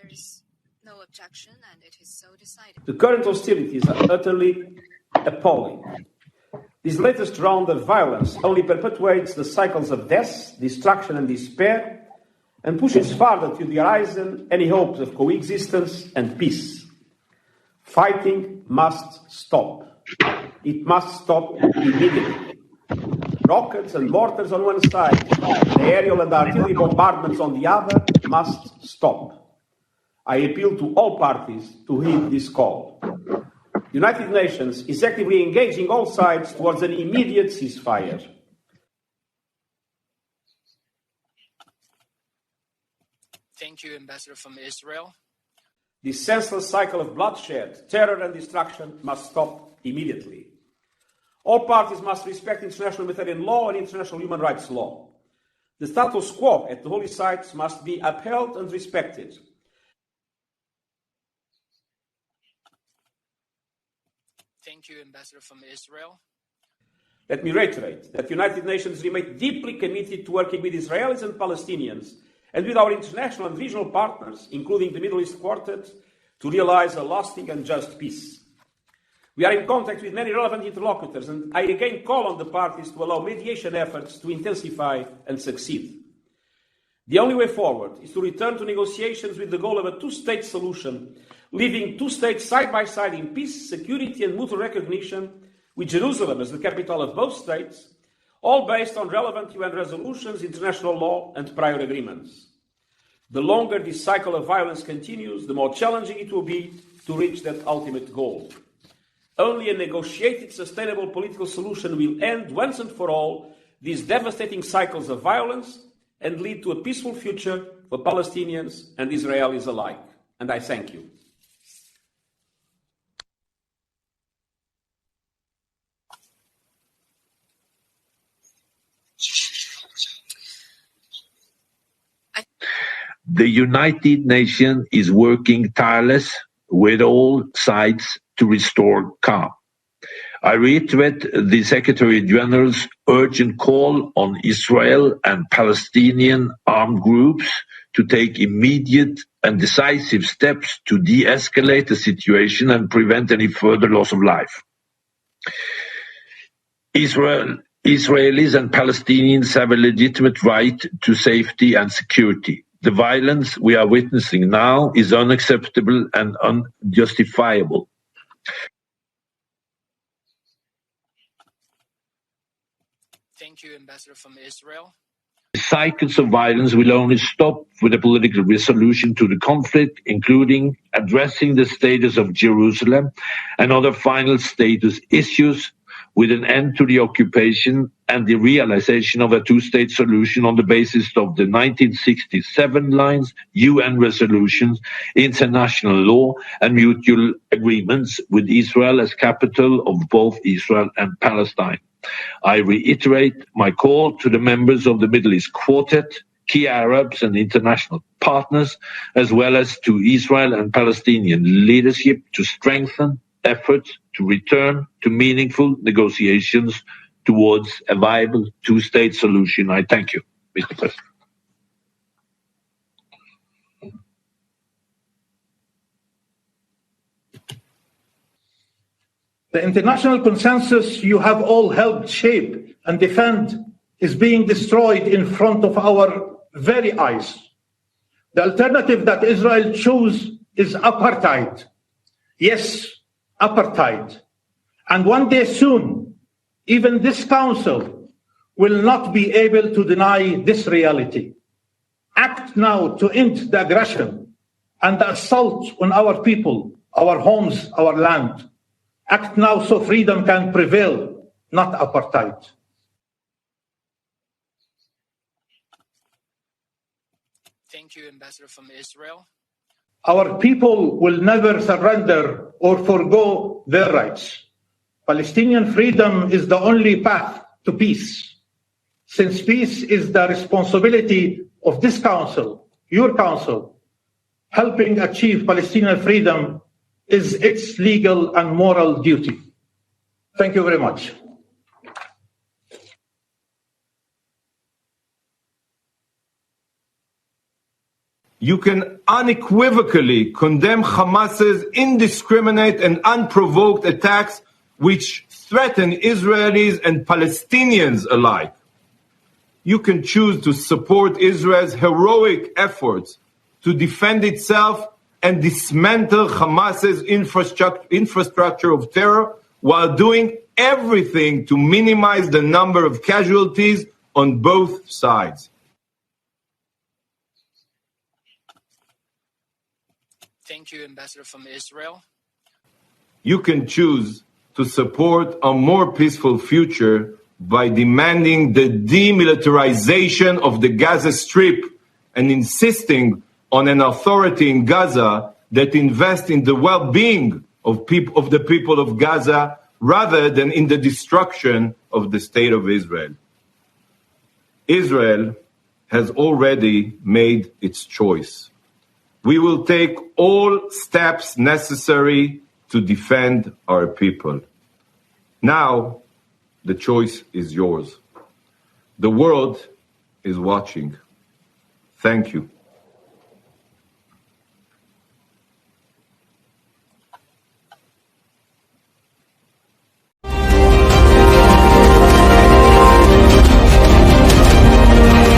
There's no objection, and it is so decided. The current hostilities are utterly appalling. This latest round of violence only perpetuates the cycles of death, destruction, and despair, and pushes farther to the horizon any hopes of coexistence and peace. Fighting must stop. It must stop immediately. Rockets and mortars on one side, the aerial and artillery bombardments on the other must stop. I appeal to all parties to heed this call. The United Nations is actively engaging all sides towards an immediate ceasefire. Thank you, Ambassador from Israel. This senseless cycle of bloodshed, terror and destruction must stop immediately. All parties must respect international humanitarian law and international human rights law. The status quo at the holy sites must be upheld and respected. Thank you, Ambassador from Israel. Let me reiterate that the United Nations remain deeply committed to working with Israelis and Palestinians and with our international and regional partners, including the Middle East Quartet, to realize a lasting and just peace. We are in contact with many relevant interlocutors, and I again call on the parties to allow mediation efforts to intensify and succeed. The only way forward is to return to negotiations with the goal of a two-state solution, leaving two states side by side in peace, security, and mutual recognition, with Jerusalem as the capital of both states, all based on relevant UN resolutions, international law, and prior agreements. The longer this cycle of violence continues, the more challenging it will be to reach that ultimate goal. Only a negotiated, sustainable political solution will end once and for all these devastating cycles of violence and lead to a peaceful future for Palestinians and Israelis alike. And I thank you. The United Nations is working tireless with all sides to restore calm. I reiterate the Secretary-General's urgent call on Israel and Palestinian armed groups to take immediate and decisive steps to de-escalate the situation and prevent any further loss of life. Israelis and Palestinians have a legitimate right to safety and security. The violence we are witnessing now is unacceptable and unjustifiable. Thank you, Ambassador from Israel. The cycles of violence will only stop with a political resolution to the conflict, including addressing the status of Jerusalem and other final status issues, with an end to the occupation and the realization of a two-state solution on the basis of the 1967 lines, UN resolutions, international law, and mutual agreements with Israel as capital of both Israel and Palestine. I reiterate my call to the members of the Middle East Quartet, key Arabs and international partners, as well as to Israel and Palestinian leadership to strengthen efforts to return to meaningful negotiations towards a viable two-state solution. I thank you, Mr. President. The international consensus you have all helped shape and defend is being destroyed in front of our very eyes. The alternative that Israel chose is apartheid. Yes, apartheid. And one day soon, even this council will not be able to deny this reality. Act now to end the aggression and the assault on our people, our homes, our land. Act now so freedom can prevail, not apartheid. Thank you, Ambassador from Israel. Our people will never surrender or forgo their rights. Palestinian freedom is the only path to peace. Since peace is the responsibility of this council, your council, helping achieve Palestinian freedom is its legal and moral duty. Thank you very much. you can unequivocally condemn Hamas's indiscriminate and unprovoked attacks which threaten Israelis and Palestinians alike. You can choose to support Israel's heroic efforts to defend itself and dismantle Hamas's infrastructure of terror while doing everything to minimize the number of casualties on both sides. Thank you, Ambassador from Israel. You can choose to support a more peaceful future by demanding the demilitarization of the Gaza Strip and insisting on an authority in Gaza that invests in the well-being of the people of Gaza rather than in the destruction of the state of Israel. Israel has already made its choice. We will take all steps necessary to defend our people. Now, the choice is yours. The world is watching. Thank you.